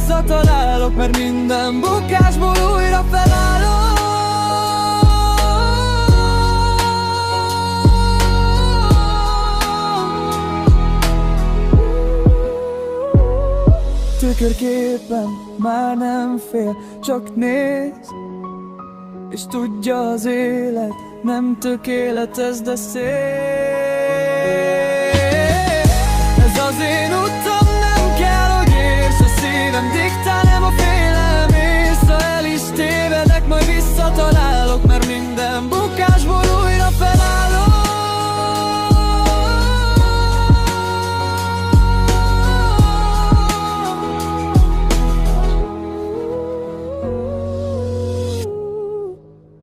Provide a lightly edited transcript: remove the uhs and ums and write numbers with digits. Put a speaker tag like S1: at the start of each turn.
S1: visszatalálok, mert minden bukásból újra felállok. Tükörképen már nem fél, csak néz, és tudja az élet nem tökéletes, de szép. Ez az én utam, nem kell, hogy érts, a szívem diktál, nem a félelem észre. El is tévedek, majd visszatalálok, mert minden bukás